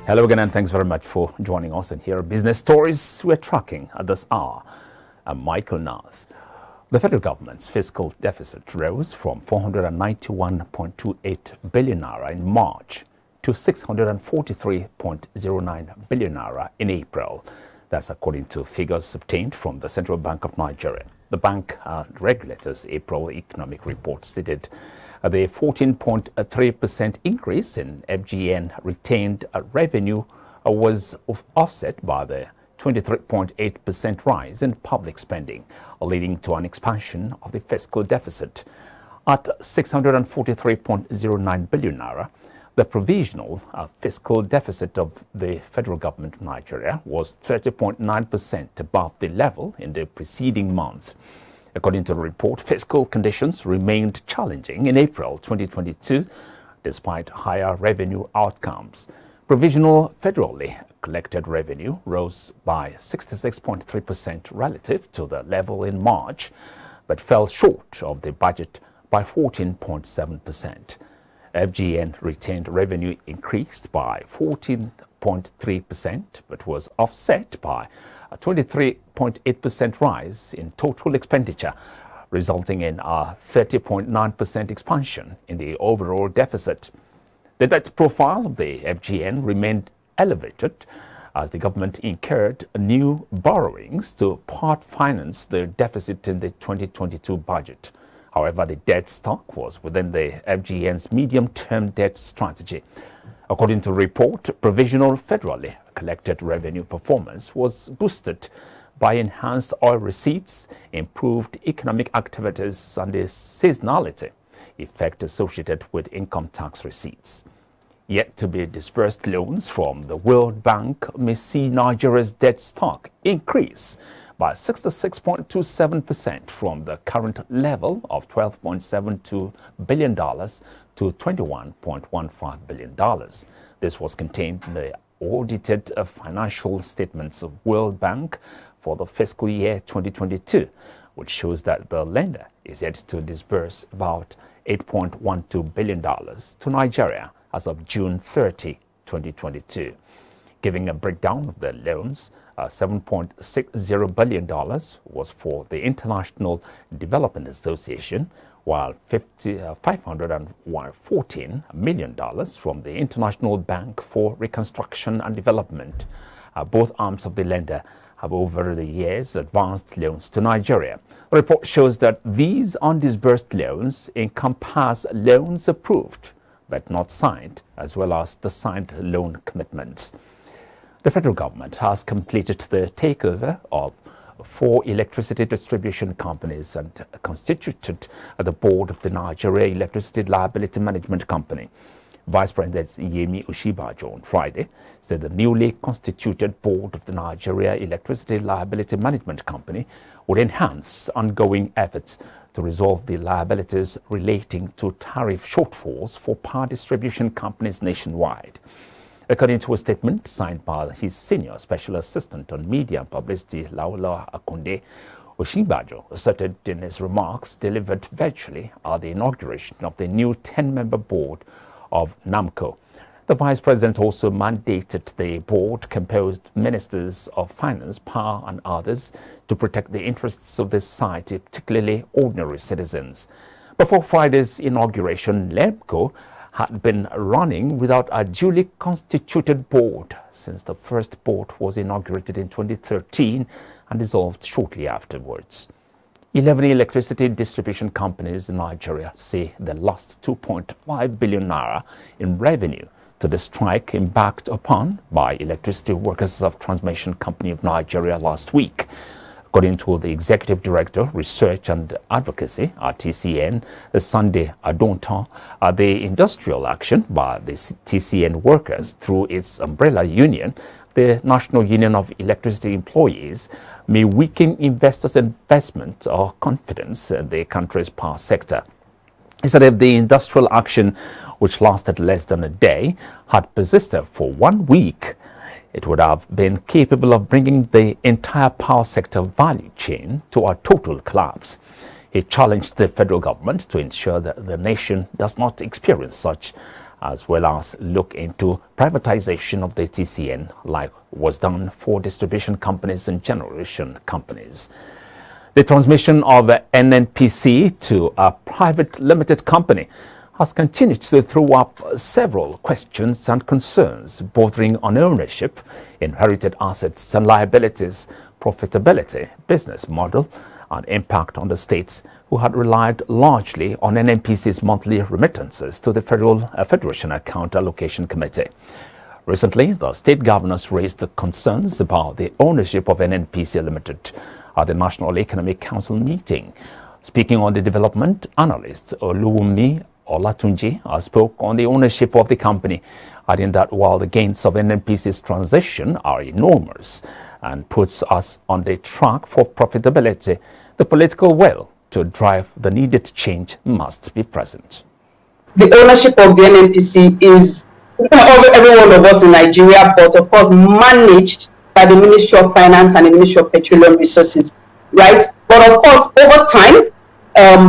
Hello again, and thanks very much for joining us. And here are business stories we're tracking at this hour. I'm Michael Nas. The federal government's fiscal deficit rose from 491.28 billion naira in March to 643.09 billion naira in April. That's according to figures obtained from the Central Bank of Nigeria. The bank regulator's April economic report stated the 14.3% increase in FGN retained revenue was offset by the 23.8% rise in public spending, leading to an expansion of the fiscal deficit. At 643.09 billion naira, the provisional fiscal deficit of the federal government of Nigeria was 30.9% above the level in the preceding months. According to the report, fiscal conditions remained challenging in April 2022, despite higher revenue outcomes. Provisional federally collected revenue rose by 66.3% relative to the level in March, but fell short of the budget by 14.7%. FGN retained revenue increased by 14.3%, but was offset by a 23.8% rise in total expenditure, resulting in a 30.9% expansion in the overall deficit. The debt profile of the FGN remained elevated as the government incurred new borrowings to part finance the deficit in the 2022 budget. However, the debt stock was within the FGN's medium-term debt strategy. According to the report, provisional federally collected revenue performance was boosted by enhanced oil receipts, improved economic activities, and the seasonality effect associated with income tax receipts. Yet to be disbursed loans from the World Bank may see Nigeria's debt stock increase by 66.27% from the current level of $12.72 billion to $21.15 billion. This was contained in the audited financial statements of World Bank for the fiscal year 2022, which shows that the lender is yet to disburse about $8.12 billion to Nigeria as of June 30, 2022. Giving a breakdown of the loans, $7.60 billion was for the International Development Association, while $514 million from the International Bank for Reconstruction and Development. Both arms of the lender have over the years advanced loans to Nigeria. The report shows that these undisbursed loans encompass loans approved but not signed, as well as the signed loan commitments. The federal government has completed the takeover of 4 electricity distribution companies and constituted the board of the Nigeria Electricity Liability Management Company. Vice President Yemi Oshibajo on Friday said the newly constituted board of the Nigeria Electricity Liability Management Company would enhance ongoing efforts to resolve the liabilities relating to tariff shortfalls for power distribution companies nationwide. According to a statement signed by his senior special assistant on media and publicity, Laola Akonde, Oshibajo asserted in his remarks delivered virtually at the inauguration of the new 10-member board of NAMCO. The vice president also mandated the board, composed of ministers of finance, power, and others, to protect the interests of the society, particularly ordinary citizens. Before Friday's inauguration, NAMCO had been running without a duly constituted board since the first board was inaugurated in 2013 and dissolved shortly afterwards. 11 electricity distribution companies in Nigeria say they lost 2.5 billion naira in revenue to the strike embarked upon by Electricity Workers of Transmission Company of Nigeria last week. According to the Executive Director, Research and Advocacy at TCN, Sunday Adonta, the industrial action by the TCN workers through its umbrella union, the National Union of Electricity Employees, may weaken investors' investment or confidence in the country's power sector. He said if the industrial action, which lasted less than a day, had persisted for 1 week, it would have been capable of bringing the entire power sector value chain to a total collapse. He challenged the federal government to ensure that the nation does not experience such as well as look into privatization of the TCN like was done for distribution companies and generation companies. The transmission of NNPC to a private limited company has continued to throw up several questions and concerns bordering on ownership, inherited assets and liabilities, profitability, business model, and impact on the states who had relied largely on NNPC's monthly remittances to the Federation Account Allocation Committee. Recently, the state governors raised concerns about the ownership of NNPC Limited at the National Economic Council meeting. Speaking on the development, analyst Oluwumi Olatunji spoke on the ownership of the company, adding that while the gains of NNPC's transition are enormous and puts us on the track for profitability, the political will to drive the needed change must be present. The ownership of the NNPC is over every one of us in Nigeria, but of course managed by the Ministry of Finance and the Ministry of Petroleum Resources, right? But of course, over time,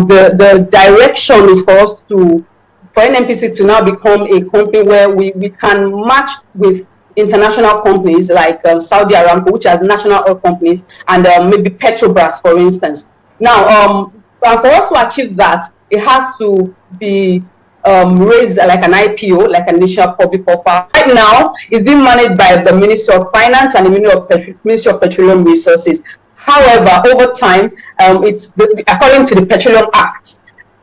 the direction is for us for NNPC to now become a company where we can match with international companies like Saudi Aramco, which are national oil companies, and maybe Petrobras, for instance. Now, for us to achieve that, it has to be raised like an IPO, like an initial public offer. Right now, it's being managed by the Ministry of Finance and the Ministry of Petroleum Resources. However, over time, according to the Petroleum Act,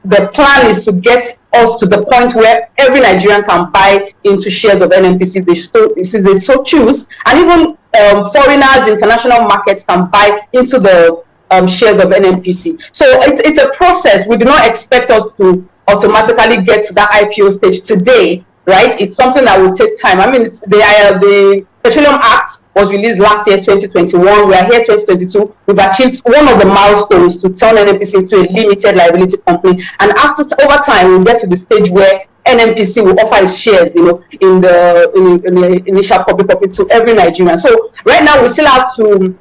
the plan is to get us to the point where every Nigerian can buy into shares of NNPC if they so choose, and even foreigners, international markets can buy into the shares of NNPC. So it's a process. We do not expect us to automatically get to that IPO stage today, right? It's something that will take time. I mean, the Petroleum Act was released last year, 2021. We are here, 2022. We've achieved one of the milestones to turn NNPC into a limited liability company. And over time, we'll get to the stage where NNPC will offer its shares, in the initial public offer to every Nigerian. So right now, we still have to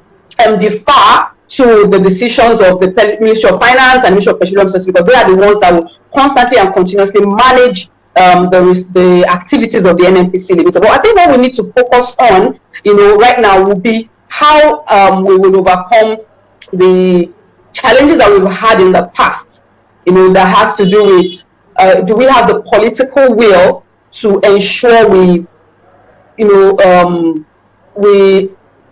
defer to the decisions of the Ministry of Finance and Ministry of Petroleum Resources, because they are the ones that will constantly and continuously manage the activities of the NNPC Limited. But I think what we need to focus on, right now will be how we will overcome the challenges that we've had in the past, that has to do with, do we have the political will to ensure we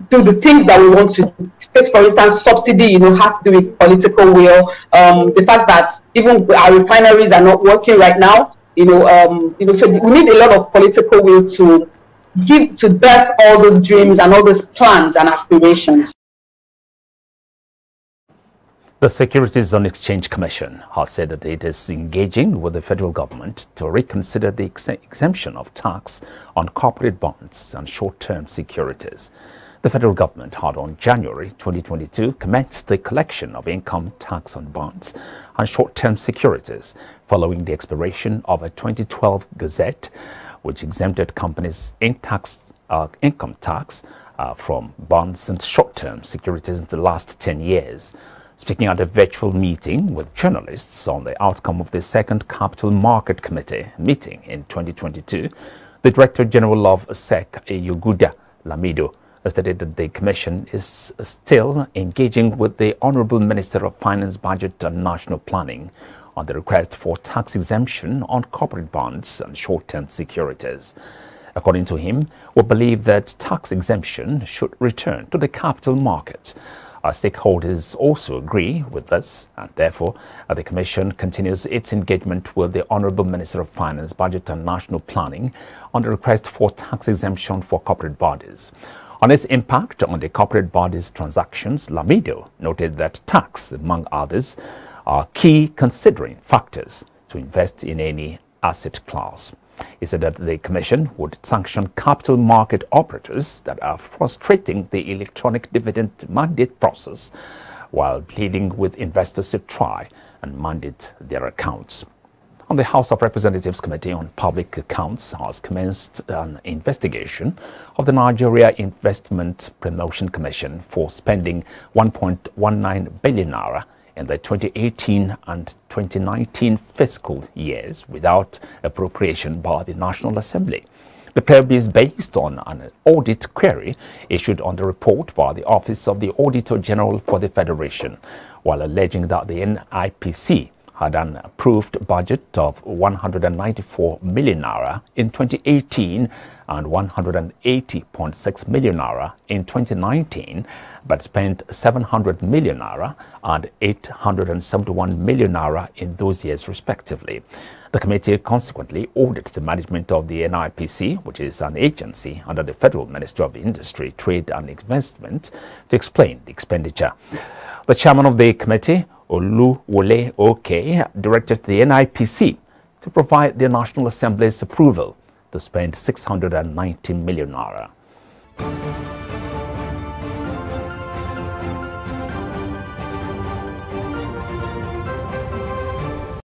do the things that we want to do. Take, for instance, subsidy, has to do with political will. The fact that even our refineries are not working right now, so we need a lot of political will to give to birth all those dreams and all those plans and aspirations. The Securities and Exchange Commission has said that it is engaging with the federal government to reconsider the exemption of tax on corporate bonds and short-term securities. The federal government had on January 2022 commenced the collection of income tax on bonds and short-term securities following the expiration of a 2012 Gazette, which exempted companies income tax from bonds and short-term securities in the last 10 years. Speaking at a virtual meeting with journalists on the outcome of the second Capital Market Committee meeting in 2022, the Director General of SEC, Yuguda Lamido, stated that the Commission is still engaging with the Honorable Minister of Finance, Budget and National Planning on the request for tax exemption on corporate bonds and short-term securities. According to him, we believe that tax exemption should return to the capital market. Our stakeholders also agree with this, and therefore the Commission continues its engagement with the Honorable Minister of Finance, Budget and National Planning on the request for tax exemption for corporate bodies. On its impact on the corporate bodies transactions, Lamido noted that tax, among others, are key considering factors to invest in any asset class. He said that the Commission would sanction capital market operators that are frustrating the electronic dividend mandate process while pleading with investors to try and mandate their accounts. On the House of Representatives Committee on Public Accounts has commenced an investigation of the Nigeria Investment Promotion Commission for spending 1.19 billion naira in the 2018 and 2019 fiscal years without appropriation by the National Assembly. The probe is based on an audit query issued on the report by the Office of the Auditor General for the Federation, while alleging that the NIPC had an approved budget of 194 million naira in 2018 and 180.6 million naira in 2019, but spent 700 million naira and 871 million naira in those years respectively. The committee consequently audited the management of the NIPC, which is an agency under the Federal Ministry of Industry, Trade and Investment, to explain the expenditure. The chairman of the committee, Oluwole Oke, directed the NIPC to provide the National Assembly's approval to spend 690 million naira.